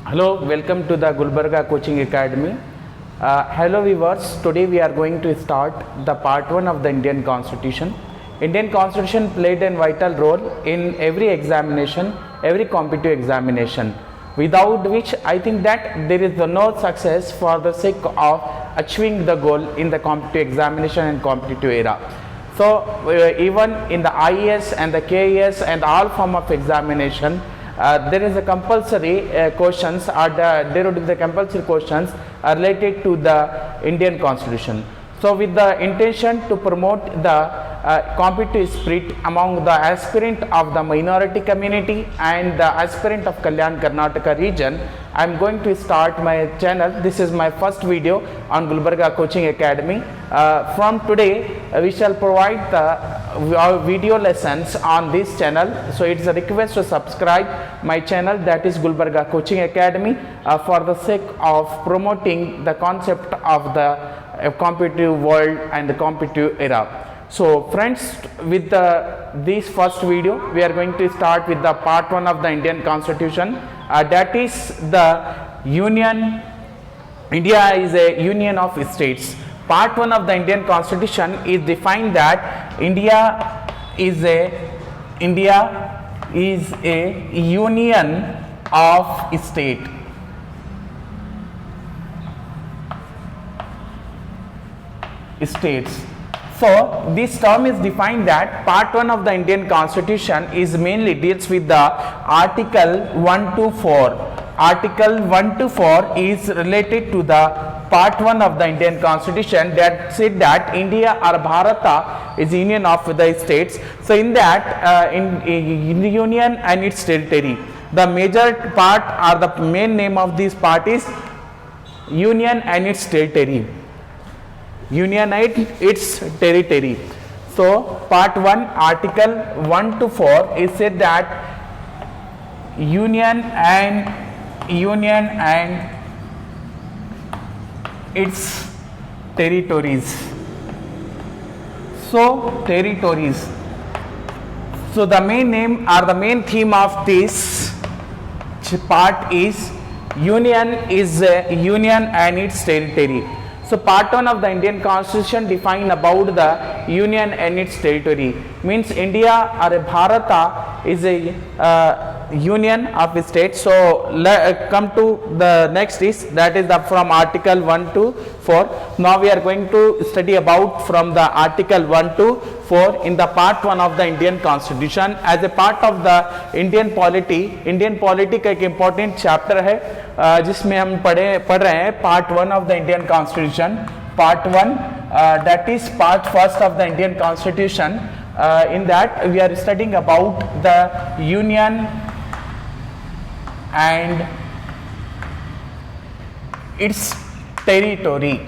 Hello, welcome to the Gulbarga Coaching Academy. Hello viewers, today we are going to start the part 1 of the Indian Constitution. Indian Constitution played a vital role in every examination, every competitive examination, without which I think that there is no success for the sake of achieving the goal in the competitive examination and competitive era. So even in the IAS and the KAS and all form of examination, there is a compulsory questions or there would be the compulsory questions related to the Indian Constitution. So with the intention to promote the competitive spirit among the aspirant of the minority community and the aspirant of Kalyan Karnataka region, I am going to start my channel. This is my first video on Gulbarga Coaching Academy. From today we shall provide the video lessons on this channel. So it's a request to subscribe my channel, that is Gulbarga Coaching Academy, for the sake of promoting the concept of the competitive world and the competitive era. So friends, with this first video we are going to start with the part 1 of the Indian Constitution, that is the Union. India is a union of states. Part 1 of the Indian Constitution is defined that India is a union of states. So this term is defined that part 1 of the Indian Constitution is mainly deals with the Article 1 to 4. Article 1 to 4 is related to the part 1 of the Indian Constitution that said that India or Bharata is union of the states. So in that in the union and its territory, the major part or the main name of this part is union and its territory. Union and its territory. So part 1 article 1 to 4 is said that union and its territories. So territories. So the main name or the main theme of this part is union and its territory. So part 1 of the Indian Constitution define about the union and its territory. Means India or Bharata is a union of states. So come to the next is that is the from article 1 to 4. Now we are going to study about from the article 1 to 4 in the part 1 of the Indian Constitution as a part of the Indian polity. Indian polity का एक important chapter है जिसमें हम पढ़ रहे हैं part 1 of the Indian Constitution. Part 1 that is part first of the Indian Constitution. In that we are studying about the union and its territory.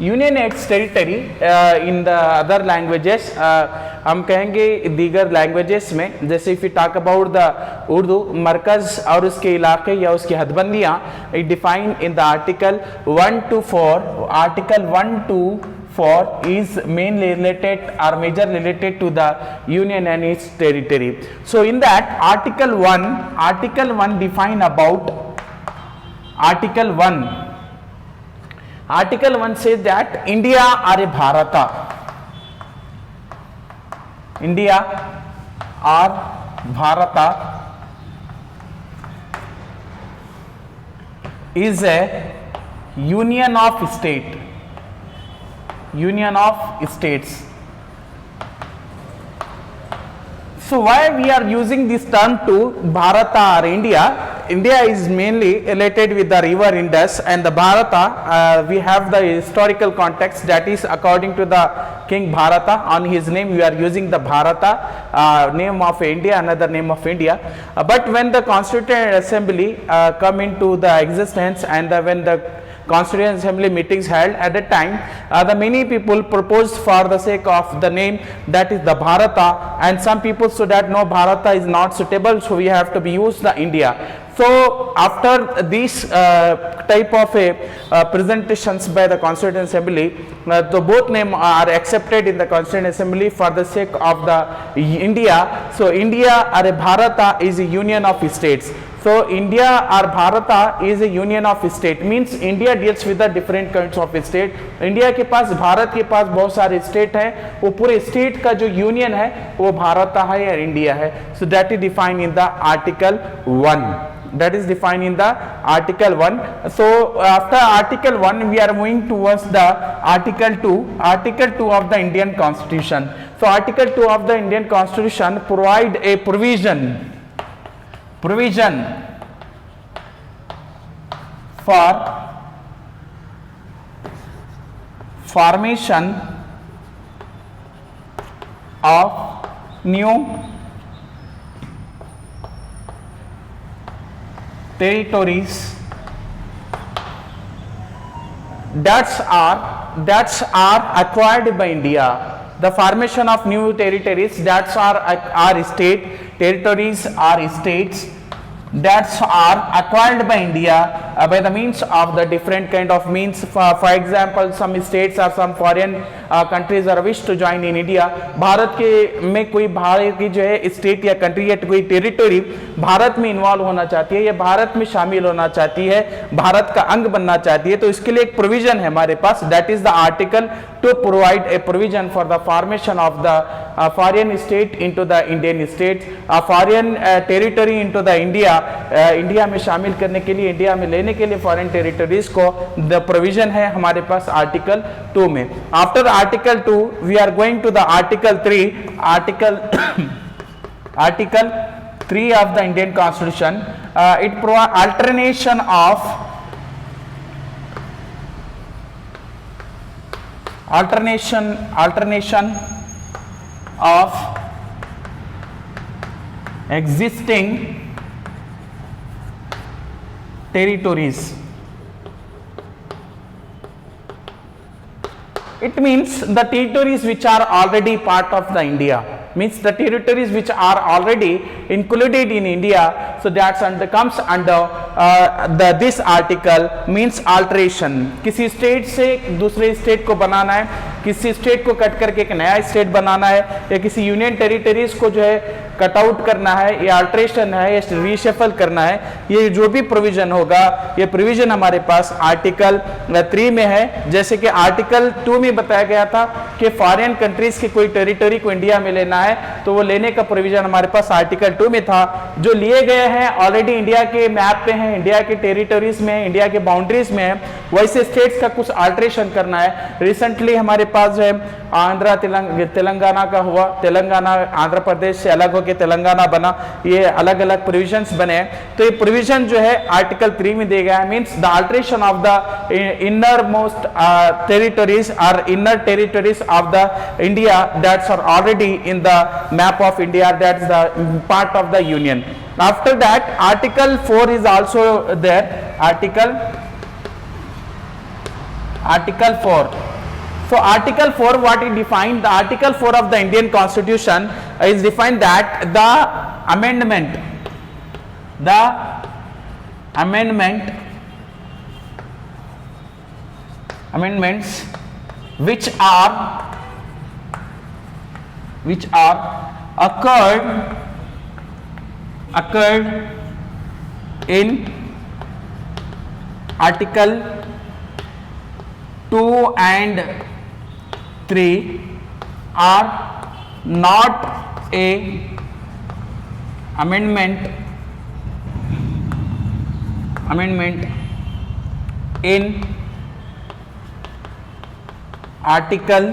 Union acts territory in the other languages हम कहेंगे दीगर languages में, जैसे if you talk about the Urdu, मरकज़ और उसके इलाके या उसकी हदबंदियाँ define in the article 1 to 4. Article 1 to 4 is mainly related or major related to the union and its territory. So in that article 1 define about article 1. Article 1 says that India or Bharata, India or Bharata is a union of states. Union of states. So why we are using this term to Bharata or India? India is mainly related with the river Indus, and the Bharata we have the historical context, that is according to the King Bharata. On his name we are using the Bharata, name of India, another name of India. But when the Constituent Assembly come into the existence and when the Constituent Assembly meetings held at that time, the many people proposed for the sake of the name, that is the Bharata, and some people said that no, Bharata is not suitable, so we have to be used the India. So after these type of presentations by the Constituent Assembly, the both name are accepted in the Constituent Assembly for the sake of the India. So India or Bharata is a union of states. So India or Bharata is a union of state, means India deals with the different kinds of state. India के पास, भारत के पास बहुत सारे state हैं, वो पूरे state का जो union है वो भारत है या इंडिया है. So that is defined in the Article 1. That is defined in the Article 1. So after Article 1 we are moving towards the Article 2. Article 2 of the Indian Constitution. So Article 2 of the Indian Constitution provide a provision for formation of new territories that are acquired by India. The formation of new territories that are state territories are states that are acquired by India by the means of the different kind of means. For example, some states or some foreign countries are wish to join in India. Bharat के में कोई भारत की जो है state या country या कोई territory Bharat में इन्वॉल्व होना चाहती है या भारत में शामिल होना चाहती है, भारत का अंग बनना चाहती है, तो इसके लिए एक प्रोविजन है हमारे पास. That is the article to provide a provision for the formation of the foreign state into the Indian state, foreign territory into the India, India में शामिल करने के लिए, इंडिया में लेने के लिए फॉरेन टेरिटरीज को द प्रोविजन है हमारे पास आर्टिकल 2 में. After article 2 we are going to the article 3. Article 3 of the Indian Constitution, it provides alternation of existing territories. It means the territories which are already part of the India, means the territories which are already included in India, so that comes under this article, means alteration. किसी state से दूसरे state को बनाना है, किसी state को cut करके एक नया स्टेट बनाना है, या किसी यूनियन टेरिटरीज को जो है कट आउट करना है, या अल्ट्रेशन है, या रीशफल करना है, ये जो भी प्रोविजन होगा, ये प्रोविजन हमारे पास आर्टिकल 3 में है. जैसे कि आर्टिकल 2 में बताया गया था कि फॉरेन कंट्रीज की कोई टेरिटरी को इंडिया में लेना है, तो वो लेने का प्रोविजन हमारे पास आर्टिकल 2 में था. जो लिए गए हैं ऑलरेडी इंडिया के मैप पे हैं, इंडिया के टेरिटरीज में, इंडिया के बाउंड्रीज में है, वैसे स्टेट्स का कुछ अल्ट्रेशन करना है. रिसेंटली हमारे पास जो है आंध्रा तेलंगाना का हुआ, तेलंगाना आंध्र प्रदेश से अलग होकर तेलंगाना बना, ये अलग अलग प्रोविजंस बने. तो ये प्रोविजन जो है आर्टिकल 3 में दिया गया है, means the alteration of the innermost territories और inner territories of the India that's are already in the map of India, that's the part of the union. After that article 4 is also there. Article 4. So article 4, what it defined, the article 4 of the Indian Constitution is defined that the amendments which are occurred in article 2 and 3 are not a amendment in article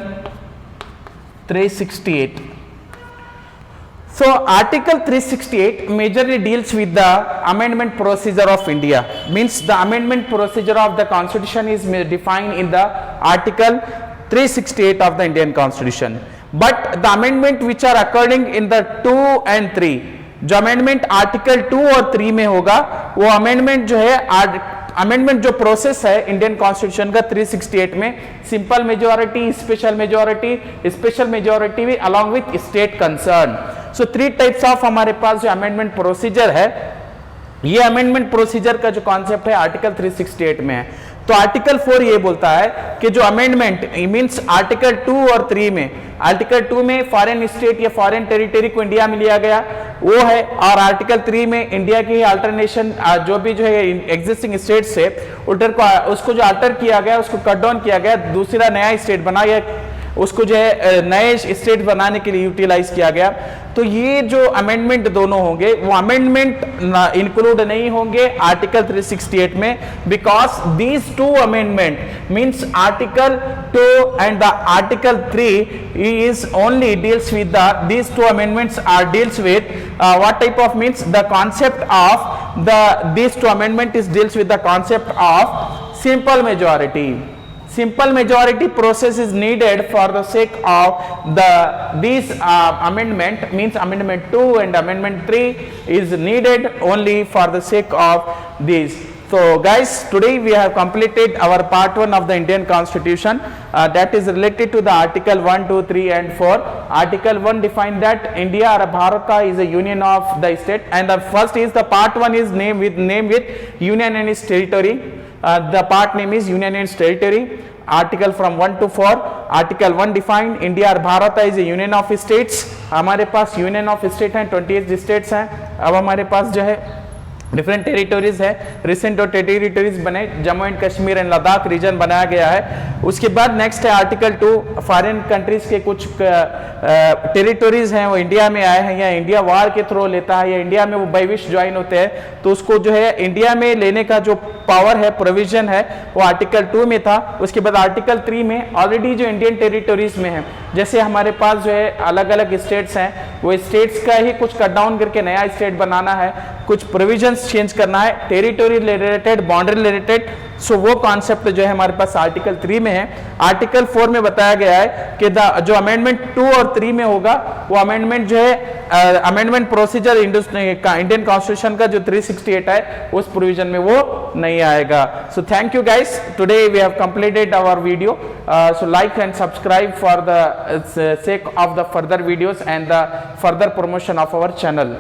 368. So article 368 majorly deals with the amendment procedure of India, means the amendment procedure of the constitution is defined in the article 368 of the Indian Constitution. But the amendment which are occurring in the 2 and 3, जो amendment article 2 और 3 में होगा, वो amendment जो है amendment जो process है Indian constitution का 368 में, सिंपल मेजॉरिटी, स्पेशल मेजॉरिटी भी along with state concern. So 3 types of हमारे पास जो अमेंडमेंट प्रोसीजर है, ये अमेंडमेंट प्रोसीजर का जो कॉन्सेप्ट है आर्टिकल 368 में है। तो आर्टिकल 4 ये बोलता है कि जो अमेंडमेंट मींस आर्टिकल 2 और 3 में, आर्टिकल 2 में फॉरेन स्टेट या फॉरेन टेरिटरी को इंडिया में लिया गया वो है, और आर्टिकल 3 में इंडिया की अल्टरनेशन जो भी जो है एग्जिस्टिंग स्टेट से उसको जो अल्टर किया गया, उसको कट डाउन किया गया, दूसरा नया स्टेट बना गया, उसको जो है नए स्टेट बनाने के लिए यूटिलाइज किया गया। तो ये जो अमेंडमेंट दोनों होंगे वो अमेंडमेंट इंक्लूड नहीं होंगे आर्टिकल 368 में, because these two amendment means article 2 and the article 3 is only deals with these two amendments are deals with what type of means the concept of these two amendment is deals with the concept of simple majority. Simple majority process is needed for the sake of these amendment means amendment 2 and amendment 3 is needed only for the sake of these. So guys, today we have completed our part 1 of the Indian Constitution that is related to the article 1, 2, 3 and 4. Article 1 define that India or Bharata is a union of the state, and the first is the part 1 is name with union and its territory. The part name is union and its territory. Article from 1 to 4. Article 1 define India और Bharat is a union of states. हमारे पास union of state हैं, 28 states हैं। अब हमारे पास जो है different territories है, रिसेंट और टेरिटोरीज बने, Jammu and Kashmir and Ladakh region बनाया गया है। उसके बाद नेक्स्ट है आर्टिकल 2, फॉरेन कंट्रीज के कुछ टेरिटोरीज हैं वो इंडिया में आए हैं या इंडिया वार के थ्रू लेता है या इंडिया में वो बाइविश ज्वाइन होते हैं, तो उसको जो है इंडिया में लेने का जो पावर है, प्रोविजन है, वो आर्टिकल 2 में था। उसके बाद आर्टिकल 3 में ऑलरेडी जो इंडियन टेरिटोरीज में है, जैसे हमारे पास जो है अलग अलग स्टेट्स हैं, वो स्टेट्स का ही कुछ कट डाउन करके नया स्टेट बनाना है, कुछ प्रोविजंस चेंज करना है, टेरिटोरी रिलेटेड, बाउंड्री रिलेटेड। सो वो कॉन्सेप्ट जो है हमारे पास आर्टिकल 3 में है। आर्टिकल 4 में बताया गया है कि जो अमेंडमेंट 2 और 3 में होगा वो अमेंडमेंट जो है अमेंडमेंट प्रोसीजर इंडियन कॉन्स्टिट्यूशन का जो 368 है उस प्रोविजन में वो नहीं आएगा। So thank you guys, today we have completed our video, so like and subscribe for the sake of the further videos and the further promotion of our channel.